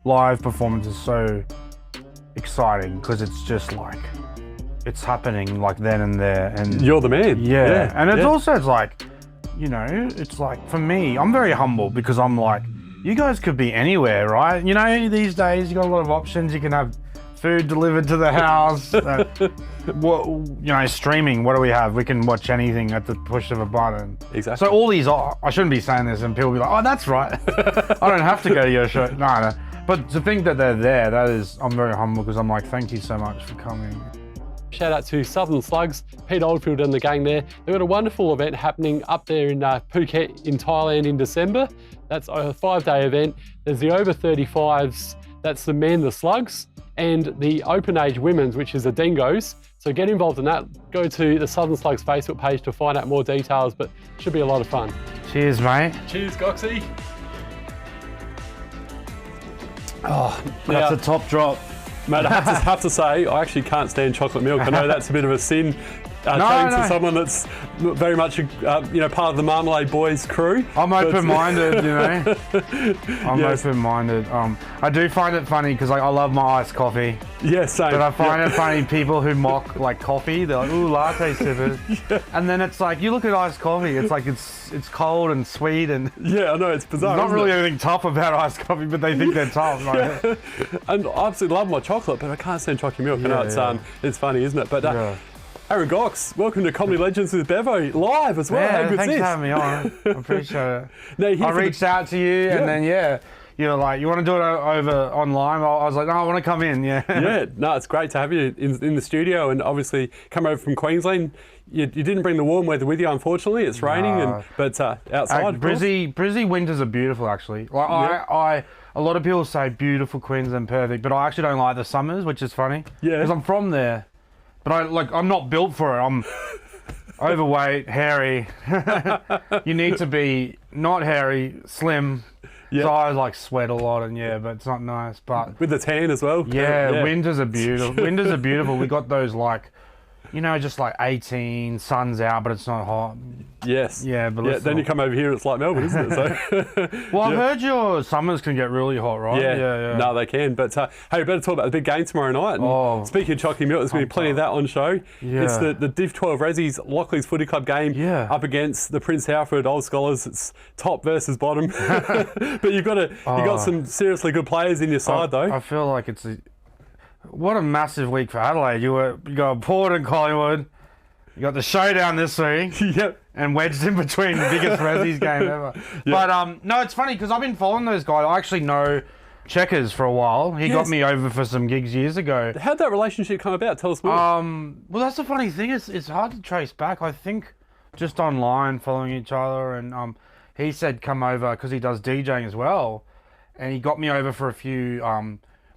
live performance is so exciting because it's just like, it's happening like then and there. And you're the man. Yeah. And it's also, it's like, you know, it's like, for me, I'm very humble because I'm like, you guys could be anywhere, right? You know, these days you got a lot of options. You can have food delivered to the house. What, you know, streaming, what do we have? We can watch anything at the push of a button. Exactly. So all these, I shouldn't be saying this and people be like, oh, that's right. I don't have to go to your show. No. But to think that they're there, that is, I'm very humble because I'm like, thank you so much for coming. Shout out to Southern Slugs, Pete Oldfield and the gang there. They've got a wonderful event happening up there in Phuket in Thailand in December. That's a 5-day event. There's the over 35s, that's the men, the slugs, and the open age women's, which is the dingoes. So get involved in that. Go to the Southern Slugs Facebook page to find out more details, but it should be a lot of fun. Cheers, mate. Cheers, Gocsy. Oh, that's a top drop. Mate, I have to say, I actually can't stand chocolate milk. I know that's a bit of a sin. To someone that's very much part of the Marmalade Boys crew. I'm open-minded, you know. I'm open-minded. I do find it funny because I love my iced coffee. Yeah, same. But I find it funny people who mock like coffee. They're like, ooh, latte sippers. And then it's like, you look at iced coffee. It's like it's cold and sweet and yeah, I know, it's bizarre. Not really anything tough about iced coffee, but they think they're tough. Like, yeah. And I absolutely love my chocolate, but I can't stand chocolate milk. I know it's funny, isn't it? But. Aaron Gocs, welcome to Comedy Legends with Bevo, live as well. Yeah, how good's thanks this? for having me on. I appreciate it. No, I reached out to you and then, you're like, you want to do it over online? I was like, no, I want to come in, Yeah, no, it's great to have you in the studio and obviously come over from Queensland. You didn't bring the warm weather with you, unfortunately. It's raining, but outside. Brizzy winters are beautiful, actually. Like a lot of people say beautiful Queensland, perfect, but I actually don't like the summers, which is funny. Yeah. Because I'm from there. But I'm not built for it. I'm overweight, hairy. You need to be not hairy, slim. Yep. So I like sweat a lot and but it's not nice. But with the tan as well. Yeah, winters are beautiful. Winters are beautiful. We got those just like 18, sun's out, but it's not hot. Yes. Yeah, but then you come over here, it's like Melbourne, isn't it? So, well, I've heard your summers can get really hot, right? Yeah. No, they can. But hey, we better talk about the big game tomorrow night. And speaking of chocolate milk, there's going to be plenty of that on show. Yeah. It's the Div 12 Ressies Lockleys Footy Club game up against the Prince Alfred Old Scholars. It's top versus bottom. But you got some seriously good players in your side, though. I feel like what a massive week for Adelaide. You got Port and Collingwood. You got the showdown this week. Yep. And wedged in between the biggest Ressies game ever. Yep. But no, it's funny because I've been following those guys. I actually know Checkers for a while. He got me over for some gigs years ago. How'd that relationship come about? Tell us more. Well, that's the funny thing. It's hard to trace back. I think just online following each other. And he said come over because he does DJing as well. And he got me over for a few...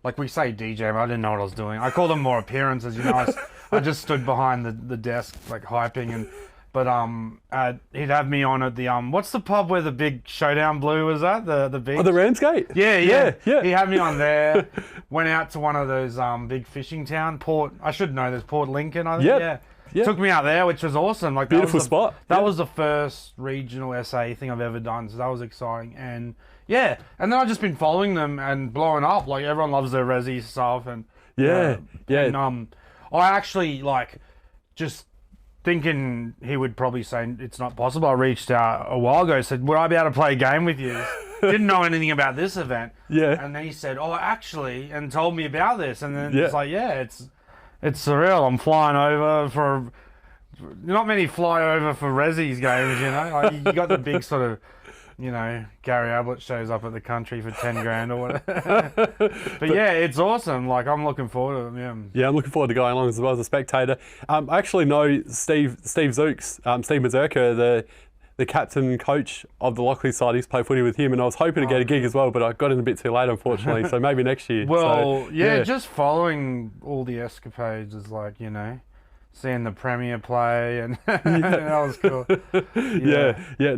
like we say DJ, but I didn't know what I was doing. I call them more appearances, you know. I just stood behind the desk, like hyping, but he'd have me on at the what's the pub where the big showdown blue was at? The beach? Oh, the Ramsgate? Yeah. He had me on there. Went out to one of those big fishing town, Port. I should know. There's Port Lincoln, I think. Yep. Yeah. Took me out there, which was awesome. Like beautiful spot. That was the first regional SA thing I've ever done, so that was exciting. And yeah, and then I've just been following them and blowing up. Like everyone loves their Resi stuff, and And I actually just thinking he would probably say it's not possible. I reached out a while ago, said, would I be able to play a game with you? Didn't know anything about this event. Yeah. And then he said, oh, actually, and told me about this. And then it's like, it's surreal. I'm flying over for... Not many fly over for Ressies games, you know? Like, you got the big sort of... You know, Gary Ablett shows up at the country for 10 grand or whatever. but yeah, it's awesome. Like, I'm looking forward to it. Yeah, I'm looking forward to going along as well as a spectator. I actually know Steve Zooks, Steve Mazurka, the captain and coach of the Lockley side. I used to play footy with him, and I was hoping to get a gig as well, but I got in a bit too late, unfortunately. So maybe next year. Well, just follling all the escapades is like, you know, seeing the Premier play, and that was cool. No,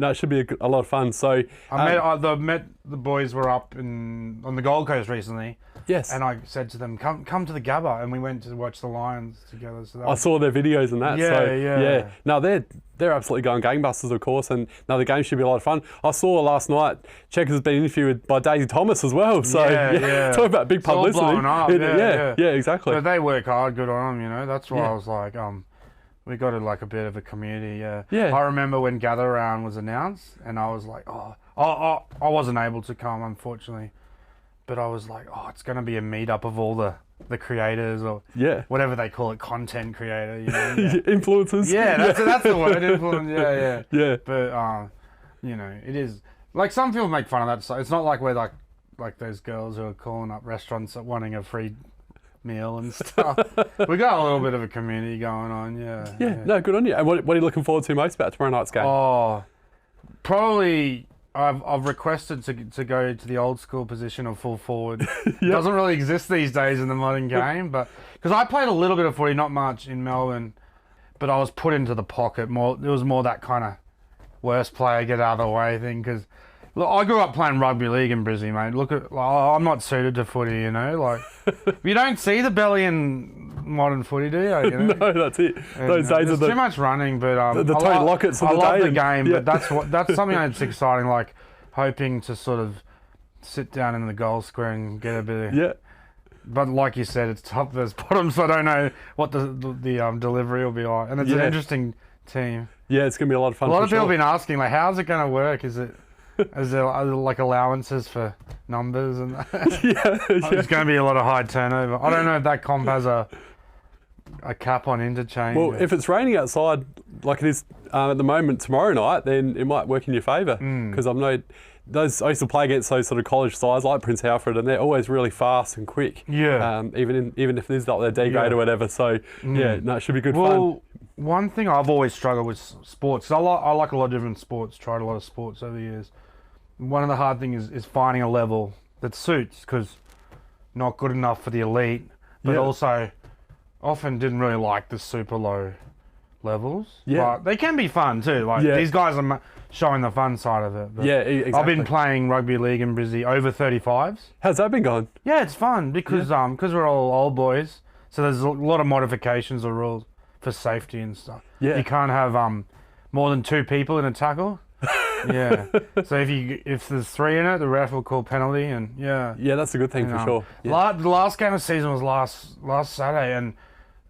it should be a lot of fun. So I met the boys were up on the Gold Coast recently Yes. And I said to them, come to the Gabba, and we went to watch the Lions together. So I saw their videos and that. Yeah, so, yeah. No, they're absolutely going gangbusters, of course, and no, the game should be a lot of fun. I saw last night Checkers has been interviewed by Daisy Thomas as well. So yeah. talk about big publicity. All blown up. Yeah, exactly. But they work hard, good on them, you know. That's why Yeah. I was like, we got a bit of a community. Yeah. Yeah. I remember when Gather Around was announced, and I was like, I wasn't able to come, unfortunately. But I was like, it's going to be a meetup of all the creators, or whatever they call it, content creator, you know. Yeah. Influencers. Yeah, that's the word, influence. Yeah. Yeah. But you know, it is like some people make fun of that. So it's not like we're like those girls who are calling up restaurants wanting a free meal and stuff. We got a little bit of a community going on. Yeah. No, good on you. And what are you looking forward to most about tomorrow night's game? Oh, probably. I've requested to go to the old school position of full forward. It doesn't really exist these days in the modern game, but because I played a little bit of footy, not much in Melbourne, but I was put into the pocket more. It was more that kind of worst player get out of the way thing. Because I grew up playing rugby league in Brisbane, mate. I'm not suited to footy, you know. Like you don't see the belly in modern footy, do you? You know? No, that's it. Those days There's too much running, but the Tony Lockett's of the day. I love the game, but that's something that's exciting. Like hoping to sort of sit down in the goal square and get a bit of But like you said, it's top versus bottom, so I don't know what the delivery will be like. And it's an interesting team. Yeah, it's gonna be a lot of fun. A lot of people have been asking, like, how's it going to work? Is there like allowances for numbers and that? There's going to be a lot of high turnover. I don't know if that comp has a cap on interchange. Well, if it's raining outside like it is at the moment tomorrow night, then it might work in your favour. Because I used to play against those sort of college sides like Prince Alfred, and they're always really fast and quick. Yeah. Even if it is like their D grade or whatever. So it should be good fun. One thing I've always struggled with sports, 'cause I like a lot of different sports, tried a lot of sports over the years. One of the hard things is finding a level that suits, because not good enough for the elite, but also often didn't really like the super low levels. But they can be fun too. Like these guys are showing the fun side of it. But exactly. I've been playing rugby league in Brizzy over 35s. How's that been going? Yeah, it's fun because we're all old boys, so there's a lot of modifications of rules for safety and stuff. You can't have more than 2 people in a tackle. So if there's 3 in it, the ref will call penalty, and that's a good thing for sure. The last game of the season was last Saturday, and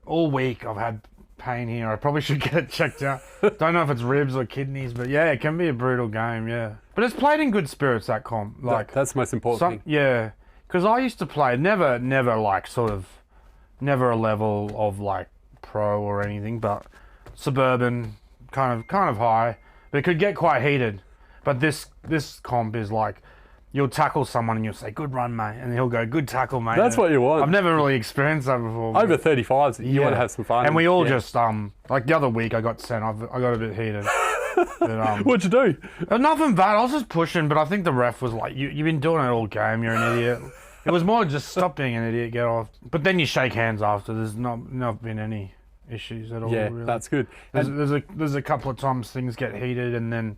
all week I've had pain here. I probably should get it checked out. Don't know if it's ribs or kidneys, but it can be a brutal game. But it's played in good spirits, that comp. Like that's the most important thing. Yeah, because I used to play never like sort of never a level of like pro or anything, but suburban, kind of high. But it could get quite heated. But this comp is like, you'll tackle someone and you'll say, "Good run, mate," and he'll go, "Good tackle, mate." That's what you want. I've never really experienced that before. Over 35s, you want to have some fun. And we all just like the other week I got sent. I got a bit heated. But, what'd you do? Nothing bad. I was just pushing, but I think the ref was like, "You've been doing it all game. You're an idiot." It was more just stop being an idiot, get off. But then you shake hands after. There's not been any issues at all. Yeah, really. That's good. There's a couple of times things get heated, and then,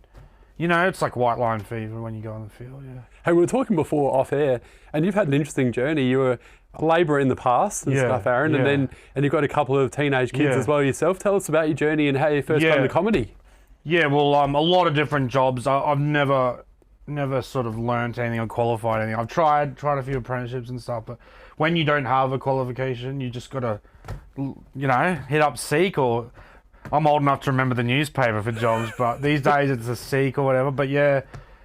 you know, it's like white line fever when you go on the field. Hey, we were talking before off air, and you've had an interesting journey. You were a labourer in the past and stuff, Aaron, and you've got a couple of teenage kids as well yourself. Tell us about your journey and how you first got into comedy. Yeah, well, a lot of different jobs. I've never sort of learnt anything or qualified anything. I've tried a few apprenticeships and stuff, but when you don't have a qualification, you just got to, you know, hit up Seek, or I'm old enough to remember the newspaper for jobs, but these days it's a Seek or whatever. But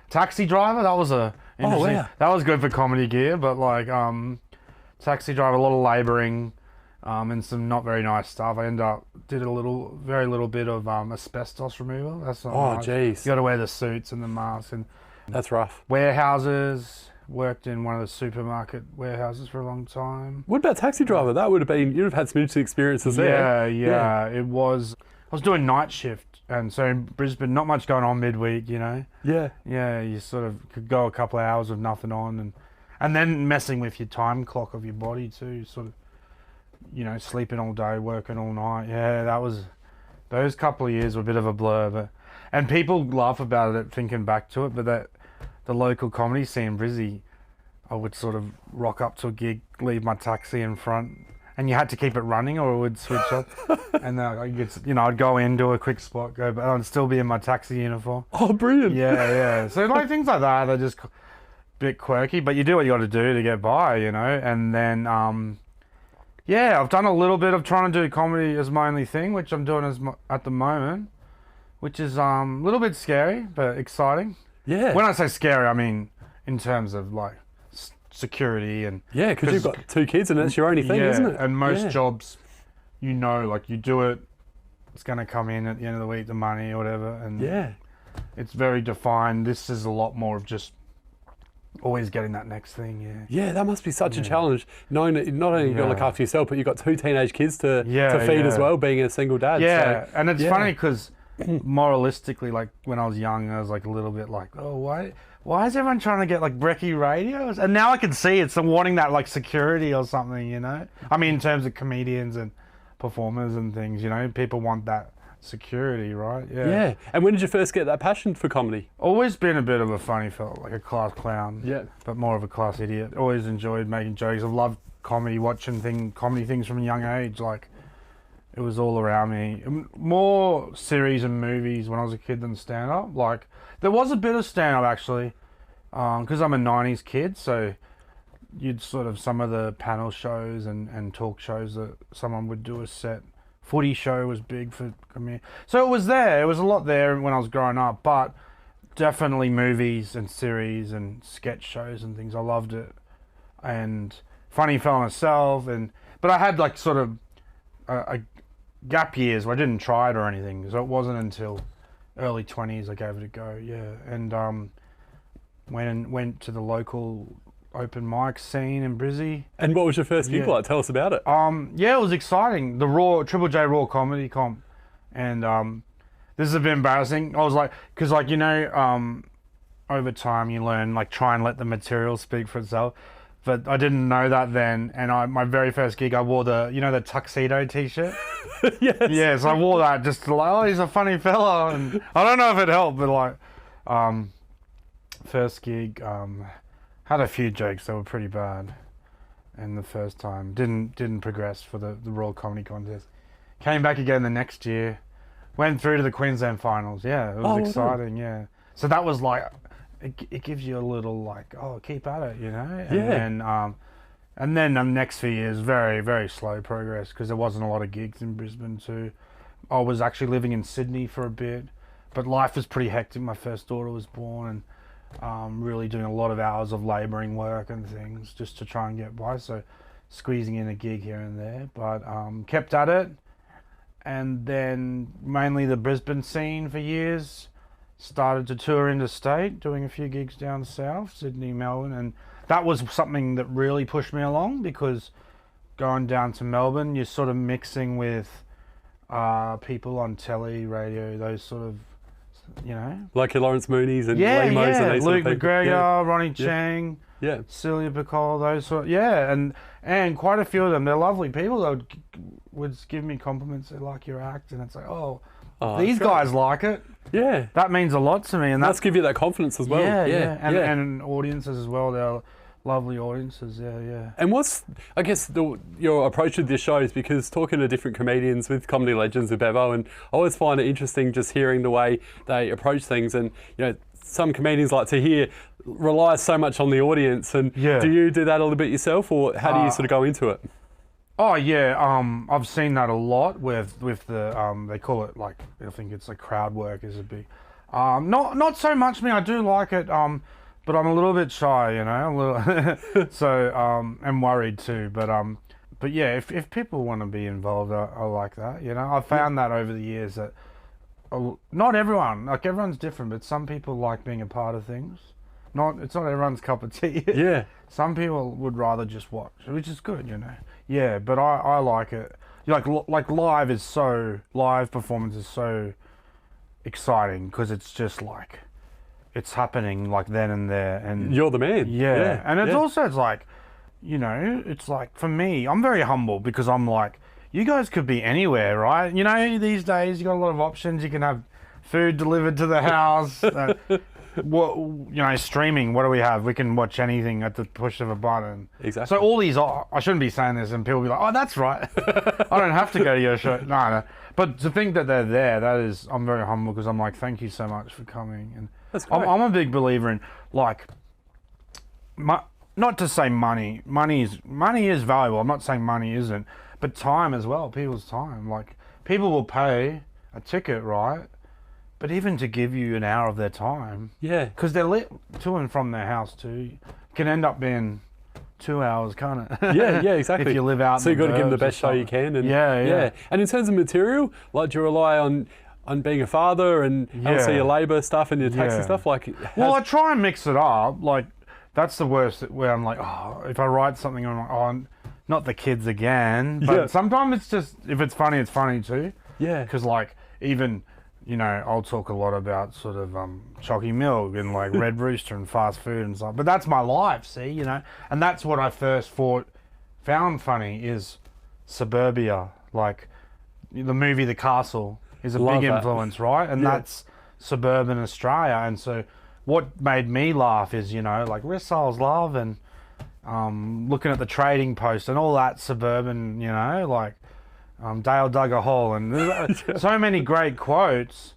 taxi driver, that was interesting. That was good for comedy gear, but like taxi driver, a lot of labouring, and some not very nice stuff. I did very little bit of asbestos removal. That's not nice. Jeez. You got to wear the suits and the masks, and that's rough. Warehouses. Worked in one of the supermarket warehouses for a long time. What about taxi driver? That would have been, you'd have had some interesting experiences there. Yeah. It was. I was doing night shift, and so in Brisbane, not much going on midweek, you know. Yeah, you sort of could go a couple of hours with nothing on, and then messing with your time clock of your body too. Sort of, you know, sleeping all day, working all night. Yeah, those couple of years were a bit of a blur, and people laugh about it thinking back to it, but the local comedy scene in Brizzy, I would sort of rock up to a gig, leave my taxi in front, and you had to keep it running or it would switch off. And then I'd go in, do a quick spot, go, but I'd still be in my taxi uniform. Oh, brilliant. Yeah. So like things like that, they're just a bit quirky, but you do what you got to do to get by, And then, I've done a little bit of trying to do comedy as my only thing, which I'm doing at the moment, which is a little bit scary, but exciting. Yeah. When I say scary, I mean in terms of like security and because you've got 2 kids and it's your only thing, isn't it? And most jobs, like you do it, it's going to come in at the end of the week, the money or whatever, and it's very defined. This is a lot more of just always getting that next thing. Yeah, that must be such a challenge, knowing that not only you've got to look after yourself, but you've got 2 teenage kids to feed as well, being a single dad. And it's funny because moralistically, like when I was young, I was like a little bit like, oh, why is everyone trying to get like brekkie radios? And now I can see it's wanting that like security or something, I mean, in terms of comedians and performers and things, people want that security, right? Yeah. And when did you first get that passion for comedy? Always been a bit of a funny fella, like a class clown. Yeah. But more of a class idiot. Always enjoyed making jokes. I've loved comedy, watching comedy things from a young age. Like, it was all around me. More series and movies when I was a kid than stand-up. Like, there was a bit of stand-up, actually, because I'm a 90s kid, so you'd sort of some of the panel shows and talk shows that someone would do a set. Footy show was big for me. So it was there. It was a lot there when I was growing up, but definitely movies and series and sketch shows and things. I loved it. And funny fella myself. But I had like sort of a gap years where I didn't try it or anything. So it wasn't until early 20s I gave it a go. And went to the local open mic scene in Brizzy. And what was your first gig like? Tell us about it. It was exciting. The Triple J Raw Comedy Comp. And this is a bit embarrassing. I was like, because like, over time you learn, like, try and let the material speak for itself. But I didn't know that then. And my very first gig, I wore the tuxedo t-shirt. Yes. Yeah, so I wore that just to like, oh, he's a funny fella. And I don't know if it helped, but like, first gig, had a few jokes that were pretty bad, and the first time didn't progress for the Royal Comedy Contest. Came back again the next year, went through to the Queensland finals. Yeah, it was exciting. Yeah, so that was like, it gives you a little like, oh, keep at it, And then the next few years, very very slow progress because there wasn't a lot of gigs in Brisbane too. I was actually living in Sydney for a bit, but life was pretty hectic. My first daughter was born, and really doing a lot of hours of labouring work and things just to try and get by, so squeezing in a gig here and there, but kept at it. And then mainly the Brisbane scene for years, started to tour interstate, doing a few gigs down south, Sydney, Melbourne, and that was something that really pushed me along, because going down to Melbourne, you're sort of mixing with people on telly, radio, those sort of, like your Lawrence Mooney's and Lemos and these Luke sort of people. McGregor, Ronnie Chang, Celia Picol, those sort. And quite a few of them. They're lovely people. They would give me compliments. They like your act, and it's like, oh these guys like it. Yeah, that means a lot to me, and that's give you that confidence as well. And audiences as well. They're lovely audiences. And what's, I guess, your approach with this show is, because talking to different comedians with comedy legends with Bevo, and I always find it interesting just hearing the way they approach things. And some comedians like to hear relies so much on the audience. And do you do that a little bit yourself, or how do you sort of go into it? Oh yeah, I've seen that a lot with the they call it, like, I think it's like crowd work is a big, not so much me. I do like it, but I'm a little bit shy, a little, so I'm worried too. But yeah, if people want to be involved, I like that. I've found that over the years that not everyone, like, everyone's different, but some people like being a part of things. It's not everyone's cup of tea. Yeah. Some people would rather just watch, which is good, Yeah, but I like it. Like live performance is so exciting, because it's just like, it's happening like then and there, and you're the man. Yeah. And it's also, it's like, it's like, for me, I'm very humble, because I'm like, you guys could be anywhere, right? These days you got a lot of options. You can have food delivered to the house. streaming. What do we have? We can watch anything at the push of a button. Exactly. So all these, I shouldn't be saying this, and people be like, "Oh, that's right. I don't have to go to your show." No. But to think that they're there, that is, I'm very humble because I'm like, thank you so much for coming. And That's great. I'm a big believer in like, not to say money. Money is valuable. I'm not saying money isn't, but time as well. People's time. Like people will pay a ticket, right? But even to give you an hour of their time, because they're lit to and from their house too, can end up being 2 hours, can't it? Yeah, exactly. If you live out, so you've got to give them the best show you can. And yeah. And in terms of material, like, do you rely on being a father and also your labour stuff and your tax and stuff? Like, well, I try and mix it up. Like, that's the worst. Where I'm like, if I write something, I'm like, not the kids again. But sometimes it's just, if it's funny too. Yeah. Because like even. I'll talk a lot about sort of chalky milk and like Red Rooster and fast food and stuff. But that's my life, see, And that's what I first found funny is suburbia. Like the movie The Castle is a big influence, right? And that's suburban Australia. And so what made me laugh is, like Ressies love and looking at the Trading Post and all that suburban, like... Dale dug a hole, and there's so many great quotes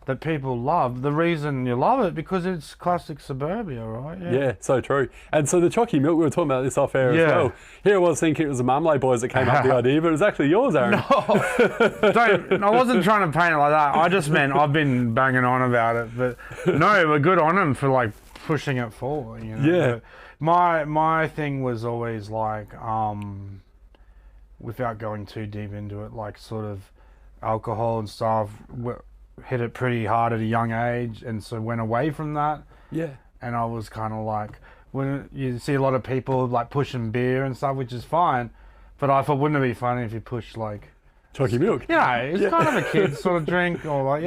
that people love. The reason you love it because it's classic suburbia, right? Yeah, so true. And so the chalky milk, we were talking about this off air as well. Here I was thinking it was the Marmalade boys that came up with the idea, but it was actually yours, Aaron. No, I wasn't trying to paint it like that. I just meant I've been banging on about it, but no, we're good on them for like pushing it forward. Yeah. But my thing was always like. Without going too deep into it, like sort of alcohol and stuff, hit it pretty hard at a young age, and so went away from that. Yeah. And I was kind of like, when you see a lot of people like pushing beer and stuff, which is fine, but I thought, wouldn't it be funny if you pushed like chalky milk? It's kind of a kid's sort of drink, or like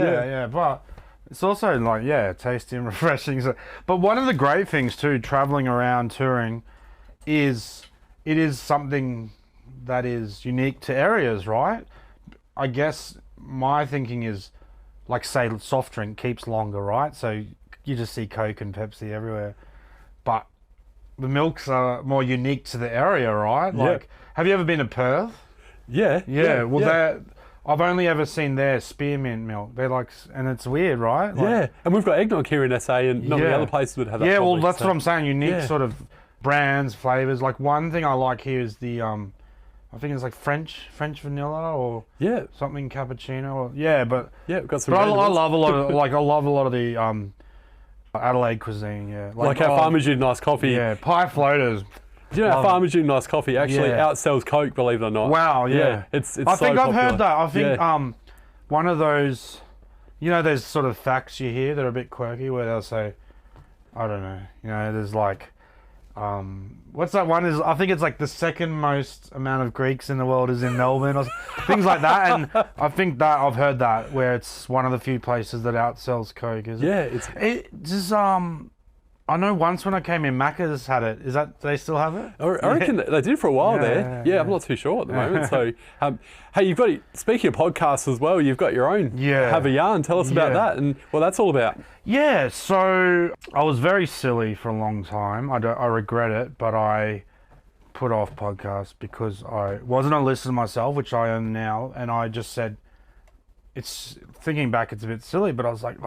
but it's also like tasty and refreshing. So, but one of the great things too, traveling around touring, is it is something that is unique to areas, right? I guess my thinking is, like, say, soft drink keeps longer, right? So you just see Coke and Pepsi everywhere. But the milks are more unique to the area, right? Like, have you ever been to Perth? Yeah. Well, I've only ever seen their spearmint milk. They're like, and it's weird, right? Like, and we've got eggnog here in SA, and not many other places would have that. Yeah, well, that's what I'm saying. Unique sort of brands, flavors. Like one thing I like here is the I think it's like French vanilla or something cappuccino. Or, but we've got some. But I love a lot of the Adelaide cuisine. Yeah, like our Farmers Union nice coffee. Yeah, pie floaters. Do you know Farmers Union nice coffee actually outsells Coke? Believe it or not. Wow. Yeah. It's. I think I've heard that. I think one of those, there's sort of facts you hear that are a bit quirky where they'll say, I don't know, there's like. What's that one? I think it's like the second most amount of Greeks in the world is in Melbourne or things like that. And I think that I've heard that where it's one of the few places that outsells Coke. Is it? Yeah, it's just I know once when I came in, Macca's had it. Is that, they still have it? I reckon they did for a while there. Yeah, I'm not too sure at the moment. So, hey, you've got, speaking of podcasts as well, you've got your own. Have a Yarn. Tell us about that and what that's all about. Yeah, so I was very silly for a long time. I regret it, but I put off podcasts because I wasn't a listener myself, which I am now, and I just said, thinking back, it's a bit silly, but I was like,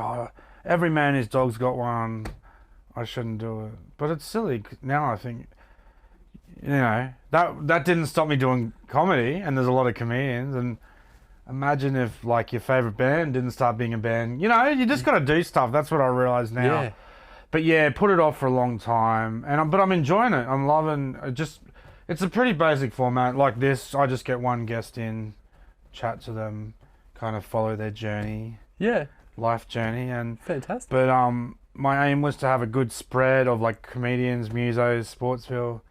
every man his dog's got one. I shouldn't do it, but it's silly now. I think, that didn't stop me doing comedy, and there's a lot of comedians. And imagine if like your favorite band didn't start being a band. You just got to do stuff. That's what I realize now. But put it off for a long time, but I'm enjoying it. I'm loving it. It's a pretty basic format like this. I just get one guest in, chat to them, kind of follow their journey. Life journey, and fantastic. But my aim was to have a good spread of like comedians, musos, sportsville.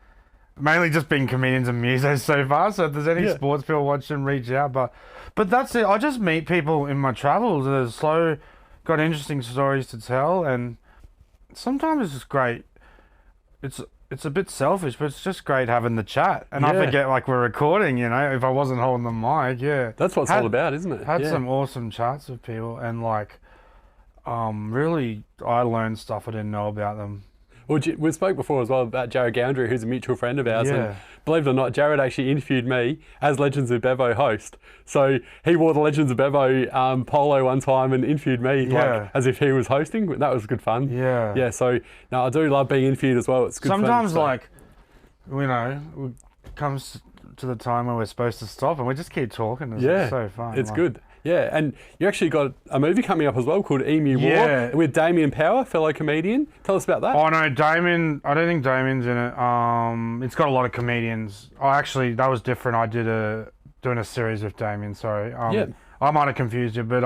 Mainly just being comedians and musos so far. So if there's any sportsville watching, reach out. But that's it. I just meet people in my travels that are got interesting stories to tell, and sometimes it's just great. It's a bit selfish, but it's just great having the chat. And I forget like we're recording, if I wasn't holding the mic, That's what it's all about, isn't it? Had some awesome chats with people, and like Really, I learned stuff I didn't know about them. Well, we spoke before as well about Jared Goundry, who's a mutual friend of ours. Yeah. And believe it or not, Jared actually interviewed me as Legends of Bevo host. So he wore the Legends of Bevo polo one time and interviewed me like, as if he was hosting. That was good fun. Yeah. Yeah, so no, I do love being interviewed as well. It's good Sometimes, fun. like, you know, it comes to the time where we're supposed to stop and we just keep talking. It's so fun. It's good. Yeah, and you actually got a movie coming up as well called Emu War with Damien Power, fellow comedian. Tell us about that. Oh no, Damien. I don't think Damien's in it. It's got a lot of comedians. Oh, actually, that was different. I did doing a series with Damien. Sorry. I might have confused you, but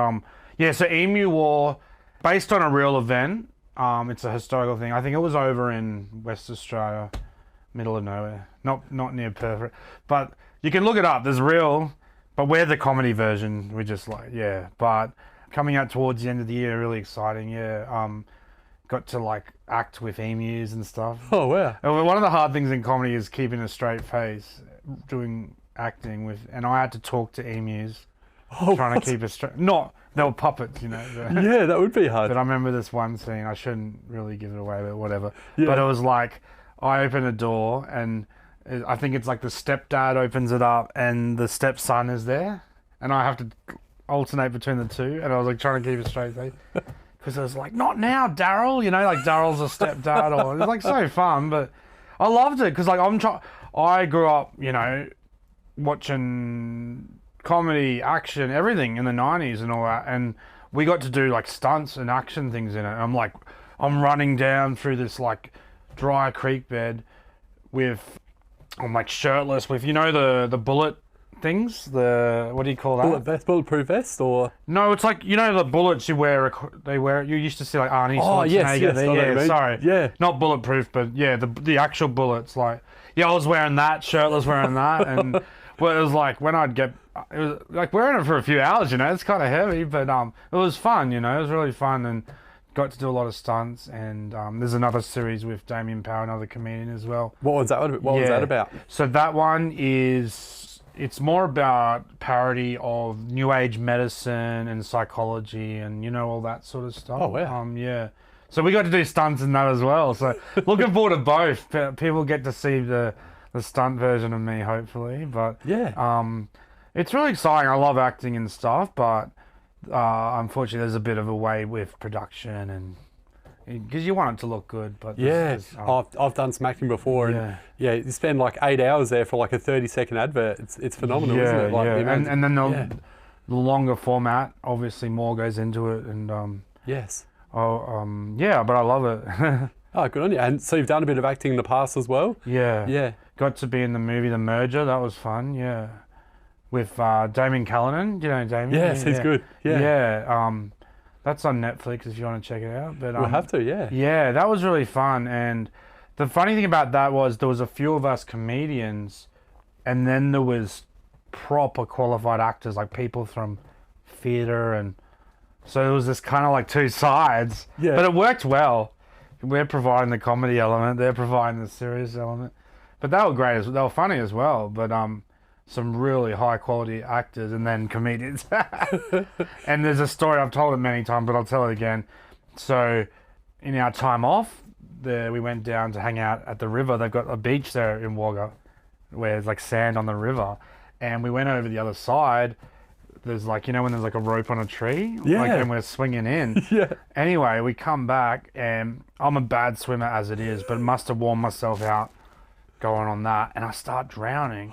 yeah. So Emu War, based on a real event. It's a historical thing. I think it was over in West Australia, middle of nowhere. Not near Perth, but you can look it up. There's real. But we're the comedy version. We're just like, But coming out towards the end of the year, really exciting. Got to like act with emus and stuff. Oh, wow. And one of the hard things in comedy is keeping a straight face, doing acting with, and I had to talk to emus, trying to keep a straight. They were puppets, you know. Yeah, that would be hard. But I remember this one scene. I shouldn't really give it away, but whatever. Yeah. But it was like, I open a door and I think it's like the stepdad opens it up and the stepson is there, and I have to alternate between the two, and I was like trying to keep a straight face because I was like, not now, Daryl, you know, like Daryl's a stepdad, or it's like so fun. But I loved it because like I grew up, you know, watching comedy, action, everything in the 90s and all that, and we got to do like stunts and action things in it. And I'm running down through this like dry creek bed with. I'm like shirtless with, you know, the bullet things, what do you call that? Bulletproof vest, or? No, it's like, you know, the bullets you wear, you used to see like Arnie Schwarzenegger. Sorry. Yeah. Not bulletproof, but yeah, the actual bullets, like, I was wearing that, shirtless wearing that, and well, it was like, it was like wearing it for a few hours, you know, it's kind of heavy, but it was fun, you know, it was really fun, and got to do a lot of stunts, and there's another series with Damien Power, another comedian as well. What was that about? So that one it's more about parody of new age medicine and psychology and, you know, all that sort of stuff. Oh, wow. Yeah. So we got to do stunts in that as well. So looking forward to both. People get to see the stunt version of me, hopefully. But it's really exciting. I love acting and stuff, but unfortunately, there's a bit of a way with production, and because you want it to look good. But I've done some acting before, and you spend like 8 hours there for like a 30-second advert. It's phenomenal, isn't it? Like, and then the longer format, obviously, more goes into it, and but I love it. Oh, good on you! And so you've done a bit of acting in the past as well. Yeah. Got to be in the movie The Merger. That was fun. Yeah. With Damien Callanan, do you know Damien? Yes, he's good. Yeah. That's on Netflix if you want to check it out. But we'll have to, yeah. Yeah, that was really fun. And the funny thing about that was there was a few of us comedians, and then there was proper qualified actors, like people from theatre, and so it was this kind of like two sides. Yeah. But it worked well. We're providing the comedy element, they're providing the serious element. But they were great. They were funny as well. But some really high quality actors and then comedians. And there's a story, I've told it many times, but I'll tell it again. So in our time off, we went down to hang out at the river. They've got a beach there in Wagga where there's like sand on the river. And we went over the other side. There's like, you know, when there's like a rope on a tree? Yeah. Like, and we're swinging in. Yeah. Anyway, we come back, and I'm a bad swimmer as it is, but must have worn myself out going on that. And I start drowning.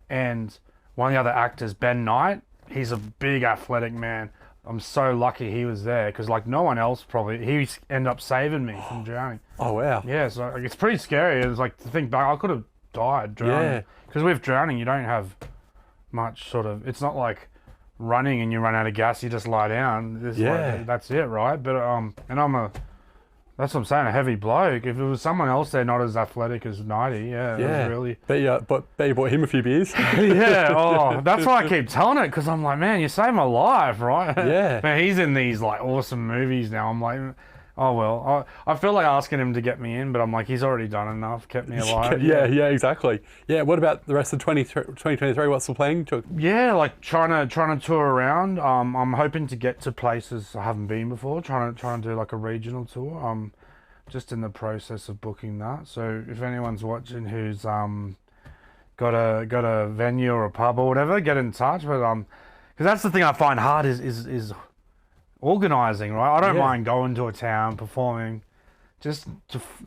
And one of the other actors, Ben Knight, he's a big athletic man. I'm so lucky he was there because like no one else he ended up saving me from drowning. Oh, wow. Yeah, so it's pretty scary. It's like to think back, I could have died drowning. Because with drowning, you don't have much sort of, it's not like running and you run out of gas, you just lie down. Like, that's it, right? But, and that's what I'm saying, a heavy bloke. If it was someone else there, not as athletic as 90, it was really... Bet you bought him a few beers. That's why I keep telling it, because I'm like, man, you saved my life, right? Yeah. Man, he's in these, like, awesome movies now. I'm Oh well, I feel like asking him to get me in, but I'm like, he's already done enough, kept me alive. Yeah, exactly. Yeah, what about the rest of 2023? What's the plan? Yeah, like trying to tour around. I'm hoping to get to places I haven't been before. Trying to do like a regional tour. I'm just in the process of booking that. So if anyone's watching who's got a venue or a pub or whatever, get in touch. But because that's the thing I find hard is organising, right? I don't mind going to a town, performing.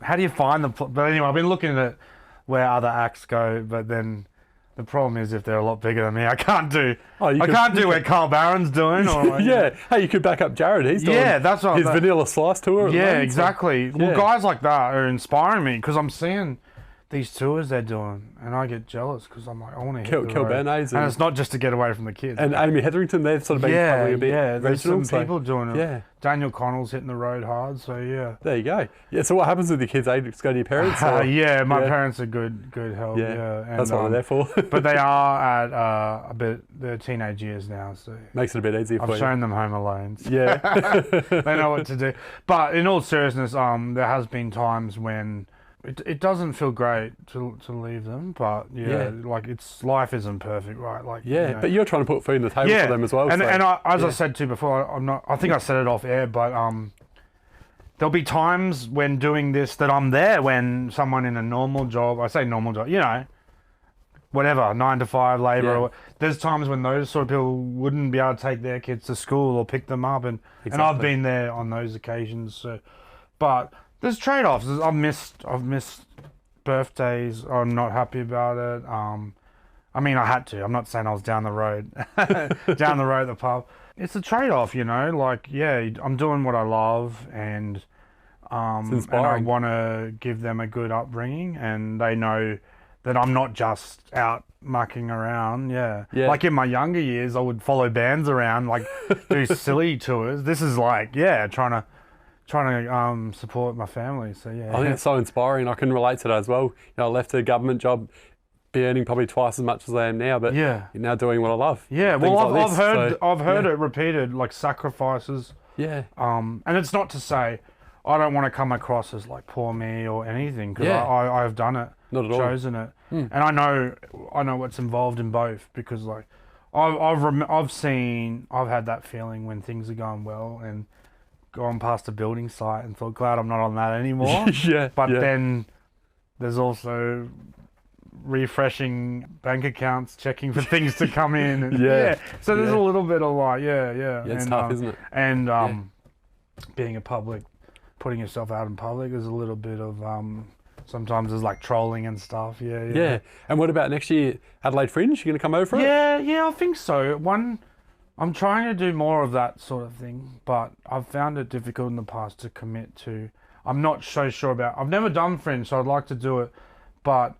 How do you find but anyway, I've been looking at where other acts go, but then the problem is if they're a lot bigger than me, I can't do where Carl Barron's doing. Or Hey, you could back up Jared. He's doing that's what his Vanilla Slice tour. Exactly. So, well, guys like that are inspiring me because I'm seeing these tours they're doing, and I get jealous because I'm like, I want to hit the road. And it's not just to get away from the kids. And Amy Hetherington, they've sort of been probably a bit there's regional, some people doing it. Yeah. Daniel Connell's hitting the road hard, so yeah. There you go. Yeah, so what happens with your kids? They just go to your parents? My parents are good help. Yeah, and, that's what they're there for. But they are at they're teenage years now, so makes it a bit easier for you. I've shown them Home Alone. So yeah. They know what to do. But in all seriousness, there has been times when it doesn't feel great to leave them, but like life isn't perfect, right? Like but you're trying to put food on the table for them as well. And as I said to you before, I think I said it off air, but there'll be times when doing this that I'm there when someone in a normal job, I say normal job, whatever, 9-to-5 labour. There's times when those sort of people wouldn't be able to take their kids to school or pick them up, and I've been there on those occasions. So, but there's trade-offs. I've missed birthdays. I'm not happy about it. I mean, I had to. I'm not saying I was down the road at the pub. It's a trade-off, Like, I'm doing what I love, and I want to give them a good upbringing, and they know that I'm not just out mucking around. Yeah. Like in my younger years, I would follow bands around, like do silly tours. This is like, trying to support my family. So I think it's so inspiring. I can relate to that as well. I left a government job, be earning probably twice as much as I am now, but you're now doing what I love. Yeah, well, I've heard it repeated, like sacrifices. Yeah. And it's not to say I don't want to come across as like poor me or anything, because I've done it, not at all, chosen it, and I know what's involved in both, because like I've had that feeling when things are going well and gone past a building site and thought, glad I'm not on that anymore. But then there's also refreshing bank accounts, checking for things to come in. And, so there's a little bit of like, it's tough, isn't it? And being putting yourself out in public, there's a little bit of sometimes there's like trolling and stuff. Yeah. And what about next year, Adelaide Fringe? You going to come over for it? Yeah, I think so. I'm trying to do more of that sort of thing, but I've found it difficult in the past to commit to. I'm not so sure about. I've never done Fringe, so I'd like to do it, but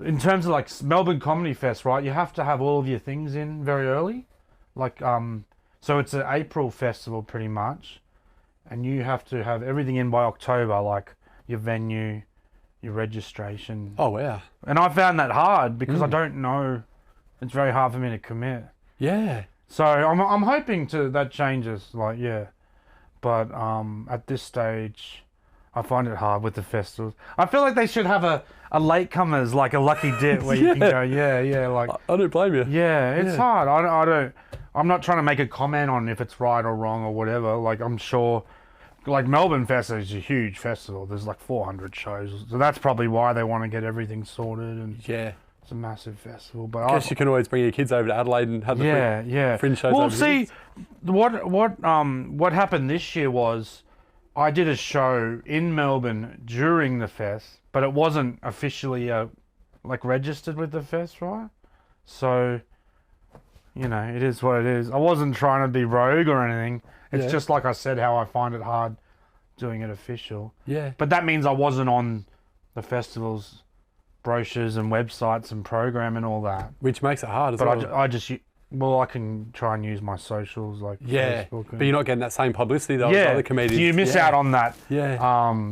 in terms of like Melbourne Comedy Fest, right? You have to have all of your things in very early, like so it's an April festival pretty much, and you have to have everything in by October, like your venue, your registration. Oh wow! And I found that hard because I don't know. It's very hard for me to commit. Yeah. So I'm hoping that changes, but at this stage, I find it hard with the festivals. I feel like they should have a latecomers, like a lucky dip where you can go, like. I don't blame you. Yeah, it's hard. I'm not trying to make a comment on if it's right or wrong or whatever. Like I'm sure, like Melbourne Fest is a huge festival. There's like 400 shows, so that's probably why they want to get everything sorted and. Yeah. It's a massive festival, but I guess you can always bring your kids over to Adelaide and have the fringe shows. Well, see, what happened this year was I did a show in Melbourne during the fest, but it wasn't officially like registered with the fest, right? So, it is what it is. I wasn't trying to be rogue or anything. It's just like I said, how I find it hard doing it official. Yeah. But that means I wasn't on the festival's brochures and websites and program and all that, which makes it hard as well. But I can try and use my socials like Facebook. But you're not getting that same publicity though as other comedians. So you miss out on that.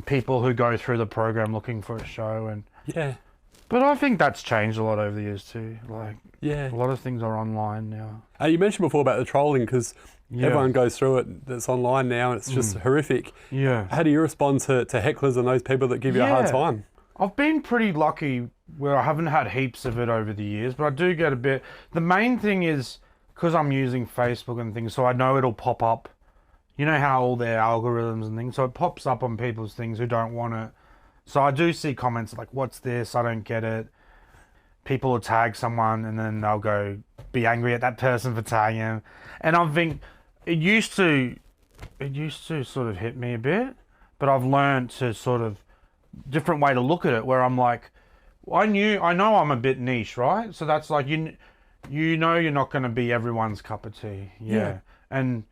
People who go through the program looking for a show, and But I think that's changed a lot over the years too. Like, Yeah. a lot of things are online now. You mentioned before about the trolling, because Yeah. everyone goes through it. That's online now, and it's just horrific. Yeah. How do you respond to hecklers and those people that give you a hard Yeah. time? I've been pretty lucky where I haven't had heaps of it over the years, but I do get a bit. The main thing is because I'm using Facebook and things, so I know it'll pop up. You know how all their algorithms and things, so it pops up on people's things who don't want it. So I do see comments like, "What's this? I don't get it." People will tag someone and then they'll go be angry at that person for tagging them. And I think it used to sort of hit me a bit, but I've learned to sort of different way to look at it, where I'm like, I know I'm a bit niche, right? So that's like, you know you're not going to be everyone's cup of tea. Yeah. And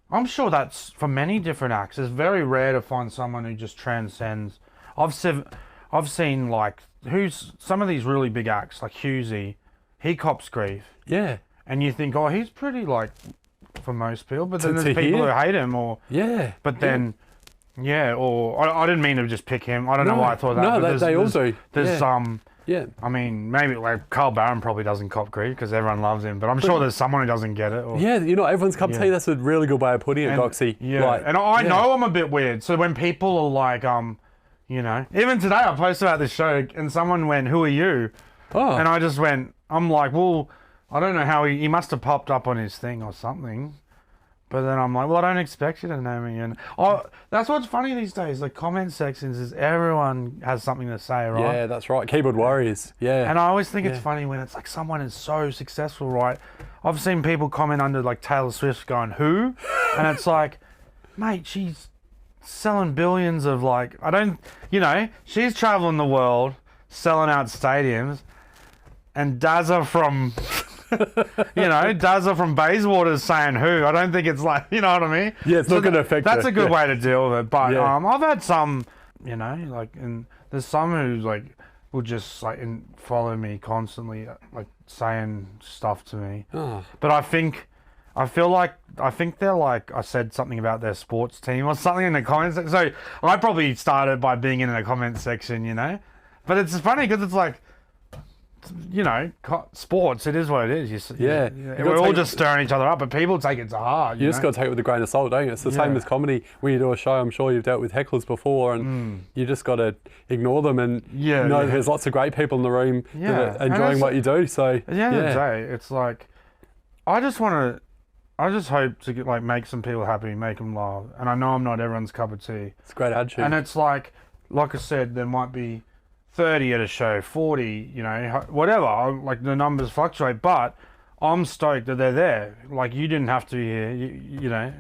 I'm sure that's for many different acts. It's very rare to find someone who just transcends. I've seen like, some of these really big acts, like Hughesy, he cops grief. Yeah. And you think, oh, he's pretty, like, for most people, but then To there's people hear. who hate him, or Yeah. but then or I didn't mean to just pick him. I don't know why I thought that. No, but they all do. There's Yeah. I mean, maybe like Carl Barron probably doesn't cop grief because everyone loves him, but I'm sure there's someone who doesn't get it. Or, Yeah, you know, everyone's cup of tea. Yeah. That's a really good way of putting it, and, Gocsy. Yeah, Like, and I know I'm a bit weird. So when people are like, you know, even today I posted about this show and someone went, "Who are you?" Oh. And I just went, I'm like, well, I don't know how he must have popped up on his thing or something. But then I'm like, well, I don't expect you to know me. And that's what's funny these days. The comment sections is everyone has something to say, right? Yeah, that's right. Keyboard warriors. Yeah. And I always think it's funny when it's like someone is so successful, right? I've seen people comment under like Taylor Swift going, "Who?" And it's like, mate, she's selling billions of like, she's traveling the world, selling out stadiums, and Dazza from, Dazza from Bayswater's saying "who." I don't think it's like, you know what I mean? Yeah, it's not going to affect That's her. a good Yeah. way to deal with it. But Yeah. I've had some, and there's some who like will just like follow me constantly, like saying stuff to me. Oh. But I think they're like, I said something about their sports team or something in the comments. So I probably started by being in the comment section, But it's funny because it's like, sports, it is what it is. Yeah. We're all just stirring each other up, but people take it to heart. You just got to take it with a grain of salt, don't you? It's the same as comedy. When you do a show, I'm sure you've dealt with hecklers before, and you just got to ignore them and know there's lots of great people in the room that are enjoying what you do. So at the end of the day, it's like, I just hope to get, like, make some people happy, make them laugh. And I know I'm not everyone's cup of tea. It's a great attitude. And it's like I said, there might be 30 at a show, 40, whatever. Like, the numbers fluctuate, but I'm stoked that they're there. Like, you didn't have to be here,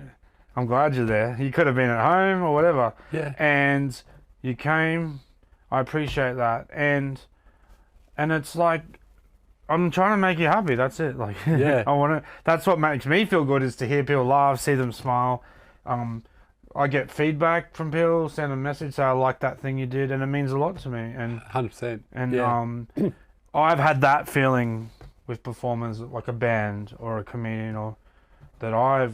I'm glad you're there. You could have been at home or whatever. Yeah. And you came. I appreciate that. And it's like, I'm trying to make you happy. That's it. Like, yeah. That's what makes me feel good, is to hear people laugh, see them smile. I get feedback from people, send a message, say I like that thing you did, and it means a lot to me. And 100%. And I've had that feeling with performers, like a band or a comedian, or that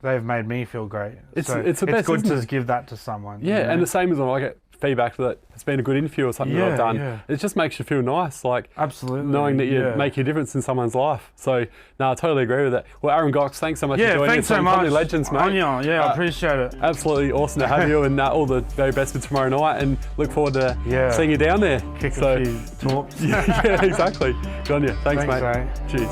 they've made me feel great. It's so the best, it's good isn't to it? give that to someone. Yeah, and the same as when I get feedback that it's been a good interview or something that I've done. Yeah. It just makes you feel nice, like absolutely knowing that you make a difference in someone's life. So, no, I totally agree with that. Well, Aaron Gocs, thanks so much for joining thanks us. so much. Comedy Legends, mate. I appreciate it. Absolutely awesome to have you, and all the very best for tomorrow night, and look forward to seeing you down there. Kick a few talks. yeah, exactly. Good on you. Thanks, mate. Eh? Cheers.